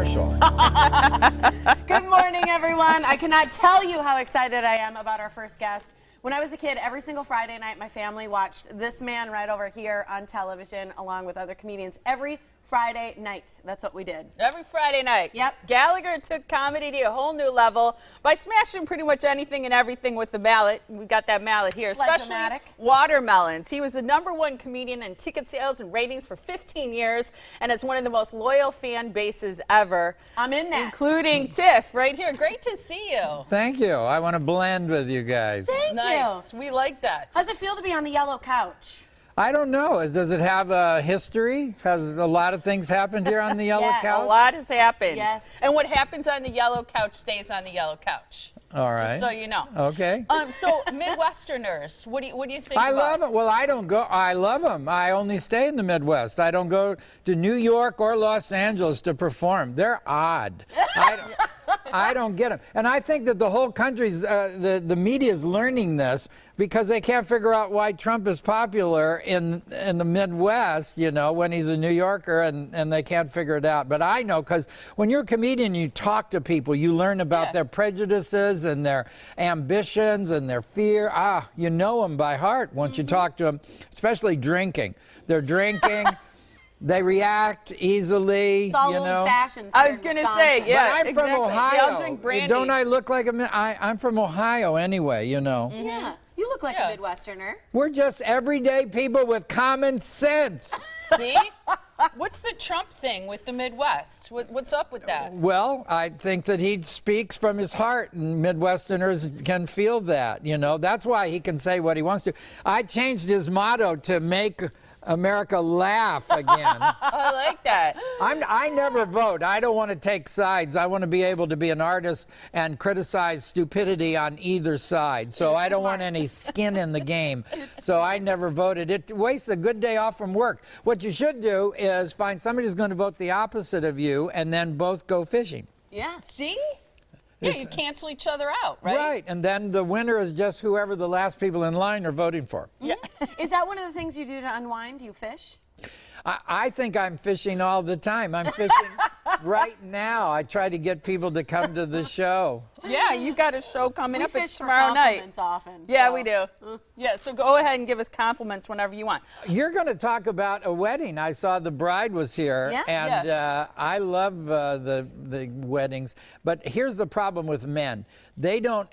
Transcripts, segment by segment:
commercial. Good morning, everyone. I cannot tell you how excited I am about our first guest. When I was a kid, every single Friday night, my family watched this man right over here on television, along with other comedians, every Friday night. That's what we did. Every Friday night. Yep. Gallagher took comedy to a whole new level by smashing pretty much anything and everything with the mallet. We got that mallet here, especially watermelons. He was the #1 comedian in ticket sales and ratings for 15 years and has one of the most loyal fan bases ever. I'm in that. Including Tiff right here. Great to see you. Thank you. I want to blend with you guys. Thank Nice. you. We like that. How's it feel to be on the yellow couch? I don't know. Does it have a history? Has a lot of things happened here on the yellow Yes. couch? A lot has happened. Yes. And what happens on the yellow couch stays on the yellow couch. All right. Just so you know. Okay. So Midwesterners, what do you think I of love us? it. Well, I don't go. I love them. I only stay in the Midwest. I don't go to New York or Los Angeles to perform. They're odd. I don't get them. And I think that the whole country's, the media is learning this because they can't figure out why Trump is popular in the Midwest, you know, when he's a New Yorker, and they can't figure it out. But I know, because when you're a comedian, you talk to people, you learn about their prejudices and their ambitions and their fear. You know them by heart once you talk to them, especially drinking. They're drinking. They react easily, It's all you know. old-fashioned. I was going to say, yeah, But I'm exactly. from Ohio. They all drink brandy. Don't I look like I'm from Ohio anyway, you know. Yeah. You look like a Midwesterner. We're just everyday people with common sense. See? What's the Trump thing with the Midwest? What's up with that? Well, I think that he speaks from his heart, and Midwesterners can feel that, you know. That's why he can say what he wants to. I changed his motto to make America laugh again. I like that. I never vote. I don't want to take sides. I want to be able to be an artist and criticize stupidity on either side. So I don't want any skin in the game. So I never voted. It wastes a good day off from work. What you should do is find somebody who's going to vote the opposite of you and then both go fishing. Yeah. See? Yeah, you cancel each other out, right? Right, and then the winner is just whoever the last people in line are voting for. Yeah. Is that one of the things you do to unwind? You fish? I think I'm fishing all the time. I'm fishing right now. I try to get people to come to the show. Yeah, you got a show coming up. fish It's for tomorrow night. compliments often. Yeah, so. we do. Yeah, so go ahead and give us compliments whenever you want. You're going to talk about a wedding. I saw the bride was here, Yeah? and I love the weddings. But here's the problem with men. They don't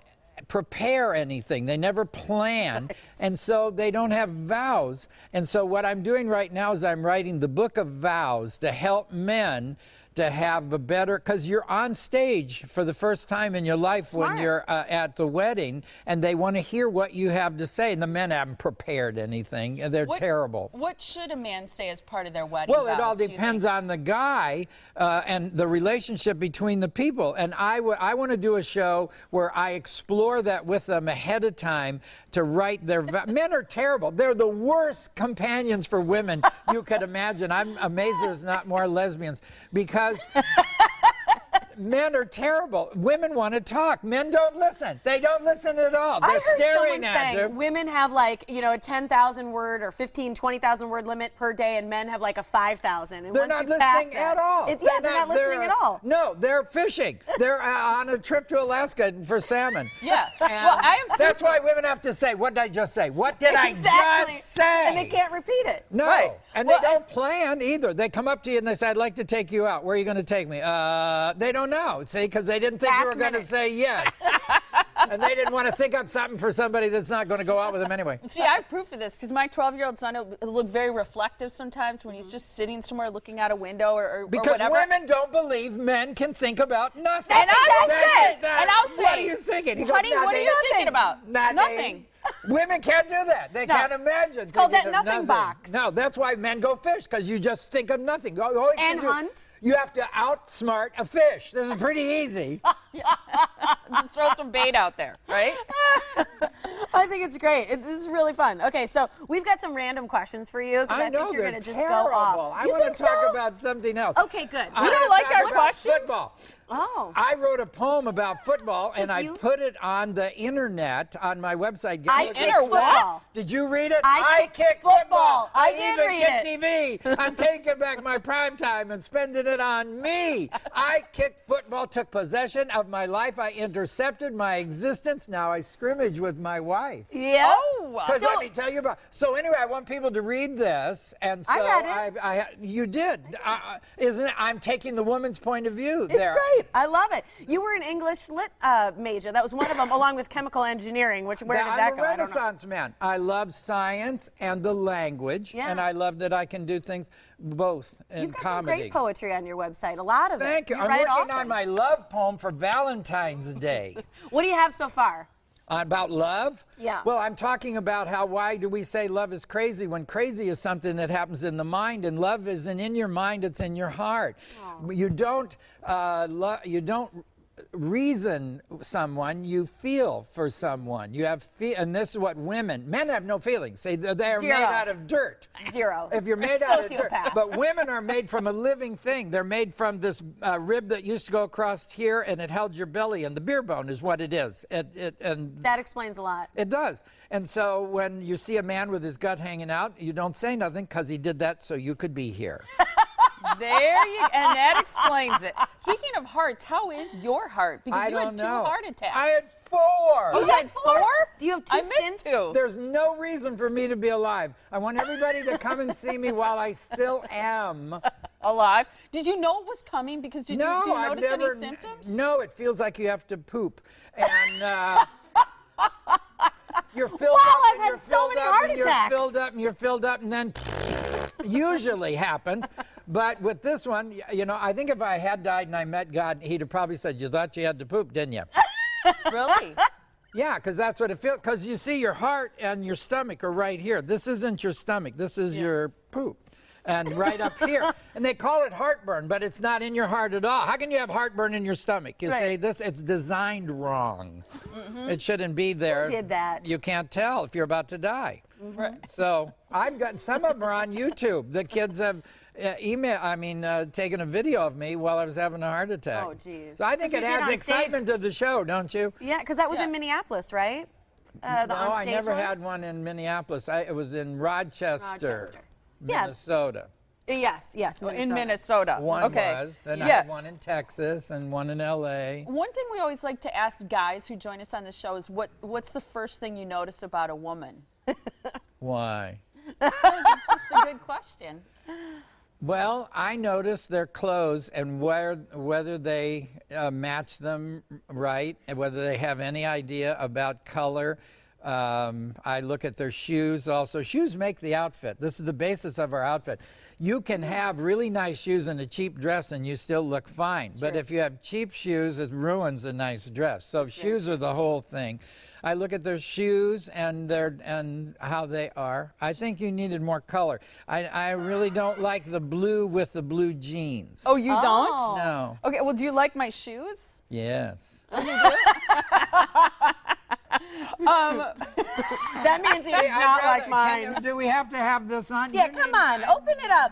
prepare anything. They never plan, and so they don't have vows. And so what I'm doing right now is I'm writing the book of vows to help men to have a better, because you're on stage for the first time in your life when you're at the wedding, and they want to hear what you have to say, and the men haven't prepared anything, and they're terrible. What should a man say as part of their wedding Well, vows, it all do you depends think? on the guy and the relationship between the people. And I want to do a show where I explore that with them ahead of time to write their vows. Men are terrible. They're the worst companions for women you could imagine. I'm amazed there's not more lesbians, because men are terrible. Women want to talk. Men don't listen. They don't listen at all. They're staring at you. Women have like, you know, a 10,000 word or 15, 20,000 word limit per day, and men have like a 5,000. And They're once not you pass listening that, at all. They're not listening at all. No, they're fishing. They're on a trip to Alaska for salmon. Yeah. And Well, that's why women have to say, what did I just say? What did I just say? And they can't repeat it. No. Right. And Well, they don't plan either. They come up to you and they say, I'd like to take you out. Where are you going to take me? They don't know, see, because they didn't think you were going to say yes. And they didn't want to think up something for somebody that's not going to go out with them anyway. See, I have proof of this because my 12-year-old son will look very reflective sometimes when he's just sitting somewhere looking out a window or Because whatever. women don't believe men can think about nothing. And I'll say, what are you thinking? He goes, honey, what are you thinking about? Nothing. Women can't do that. They can't imagine. It's called that nothing box. No, that's why men go fish, because you just think of nothing. And hunt. You have to outsmart a fish. This is pretty easy. Just throw some bait out there, right? I think it's great. This is really fun. Okay, so we've got some random questions for you because I think you're going to just go off. I want to talk about something else. Okay, good. You don't like our questions? Football. Oh. I wrote a poem about football, and I put it on the internet on my website. I kick football. Did you read it? I kick football. I did even read kick TV. I'm taking back my prime time and spending it on me. I kicked football, took possession of my life. I intercepted my existence. Now I scrimmage with my wife. Yeah. Oh. Because let me tell you about. So anyway, I want people to read this, and so I read it. you did, isn't it? I'm taking the woman's point of view. It's great. I love it. You were an English lit major. That was one of them, along with chemical engineering. Where did that go? I'm a Renaissance man. I love science and the language, and I love that I can do things both in You've got comedy. some great poetry on your website. A lot of it. Thank you. I'm working on my love poem for Valentine's Day. What do you have so far? About love? Yeah. Well, I'm talking about why do we say love is crazy when crazy is something that happens in the mind, and love isn't in your mind, it's in your heart. Oh. You don't reason someone, you feel for someone. You have and this is what men have no feelings. They are made out of dirt. Zero. If you're made out of dirt, but women are made from a living thing. They're made from this rib that used to go across here, and it held your belly, and the beer bone is what it is. And that explains a lot. It does. And so when you see a man with his gut hanging out, you don't say nothing because he did that so you could be here. And that explains it. Speaking of hearts, how is your heart? Because you had 2 heart attacks. I had 4. Oh, you had 4? Do you have 2 stints? Missed 2. There's no reason for me to be alive. I want everybody to come and see me while I still am alive. Did you know it was coming? Because do you notice any symptoms? No, it feels like you have to poop. And you're filled wow, up. I've had so many heart attacks. You're filled up and you're filled up, and then usually happens. But with this one, you know, I think if I had died and I met God, he'd have probably said, you thought you had to poop, didn't you? Really? Yeah, because that's what it feels. Because you see, your heart and your stomach are right here. This isn't your stomach. This is your poop. And right up here. And they call it heartburn, but it's not in your heart at all. How can you have heartburn in your stomach? You say this, it's designed wrong. It shouldn't be there. Who did that? You can't tell if you're about to die. So I've got, some of them are on YouTube. The kids have taken a video of me while I was having a heart attack. Oh, geez. So I think it adds excitement to the show, don't you? Yeah, because that was in Minneapolis, right? No, I never had one in Minneapolis. It was in Rochester. Minnesota. Yes, Minnesota. In Minnesota. One was. Then I had one in Texas and one in L.A. One thing we always like to ask guys who join us on the show is what's the first thing you notice about a woman? Why? It's just a good question. Well, I notice their clothes and whether they match them right, and whether they have any idea about color. I look at their shoes also. Shoes make the outfit. This is the basis of our outfit. You can have really nice shoes and a cheap dress and you still look fine. But if you have cheap shoes, it ruins a nice dress. So shoes are the whole thing. I look at their shoes and how they are. I think you needed more color. I really don't like the blue with the blue jeans. Oh, you don't? No. Okay, well, do you like my shoes? Yes. Oh, you do? That means it's not like mine. Do we have to have this on? Yeah, come on, open it up.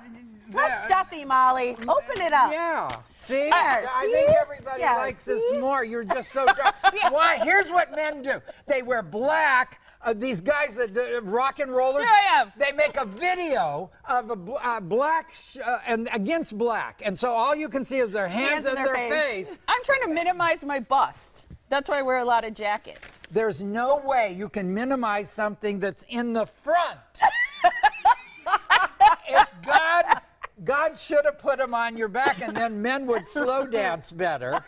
Less stuffy, Molly. Open it up. Yeah. See? I think everybody likes this more. You're just so dry. Why? Here's what men do. They wear black. These guys that rock and rollers. Here I am. They make a video of a black and against black, and so all you can see is their hands and their face. I'm trying to minimize my bust. That's why I wear a lot of jackets. There's no way you can minimize something that's in the front. If God should have put them on your back, and then men would slow dance better.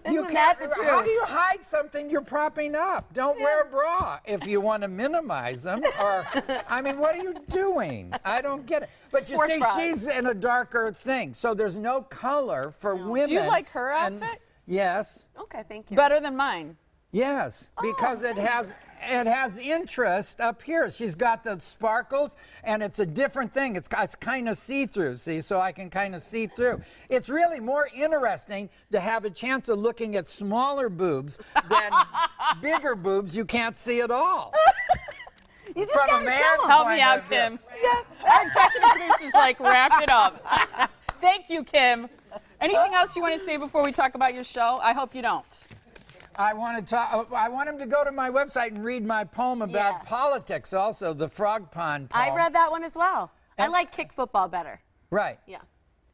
Isn't that the truth? How do you hide something you're propping up? Don't wear a bra if you want to minimize them. Or, I mean, what are you doing? I don't get it. But you see, she's in a darker thing, so there's no color for women. Do you like her outfit? Yes. Okay, thank you. Better than mine. Yes, because it has interest up here. She's got the sparkles, and it's a different thing. It's kind of see-through, see, so I can kind of see through. It's really more interesting to have a chance of looking at smaller boobs than bigger boobs you can't see at all. You just got to show them. Help me out, Kim. Our executive producer's like, wrap it up. Thank you, Kim. Anything else you want to say before we talk about your show? I hope you don't. I want to talk. I want him to go to my website and read my poem about politics. Also, the Frog Pond poem. I read that one as well. I like kick football better. Right. Yeah.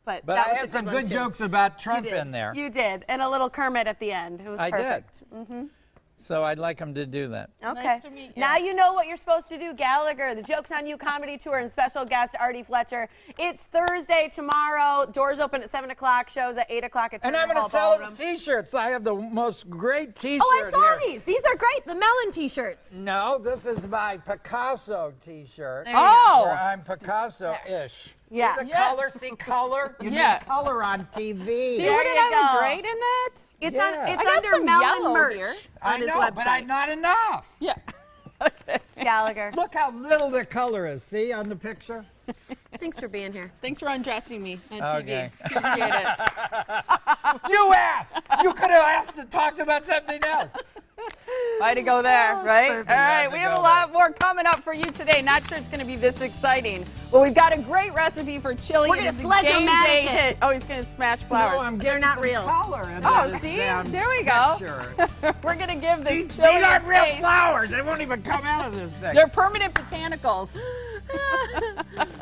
But I had some good jokes about Trump in there. You did, and a little Kermit at the end. It was perfect. I did. So I'd like him to do that. Okay. Nice to meet you. Now you know what you're supposed to do. Gallagher, the Joke's on You comedy tour, and special guest Artie Fletcher. It's Thursday tomorrow. Doors open at 7 o'clock. Shows at 8 o'clock at Turner Hall Ballroom. And I'm going to sell T-shirts. I have the most great T-shirt. Oh, I saw here. these. These are great. The melon T-shirts. No, this is my Picasso T-shirt. Oh. Where I'm Picasso-ish. Yeah. See the color? See color? You need color on TV. See, There wouldn't you I go. look great in that? It's Yeah. on. It's I got under some melon yellow merch here. on I his know, website. but not enough. Yeah. Okay. Gallagher. Look how little the color is. See on the picture? Thanks for being here. Thanks for undressing me on Okay. TV. Appreciate it. You asked. You could have asked and talked about something else. Way to go there, right? perfect. All right, Had to we have a go lot more coming up for you today. Not sure it's going to be this exciting. Well, we've got a great recipe for chili. We're gonna It's a sledge-o-matic game day it. hit. Oh, he's going to smash flowers. No, I'm They're getting not some real. color in Oh, this see? damn There we go. picture. We're going to give this These chili a aren't real taste. flowers. They won't even come out of this thing. They're permanent botanicals.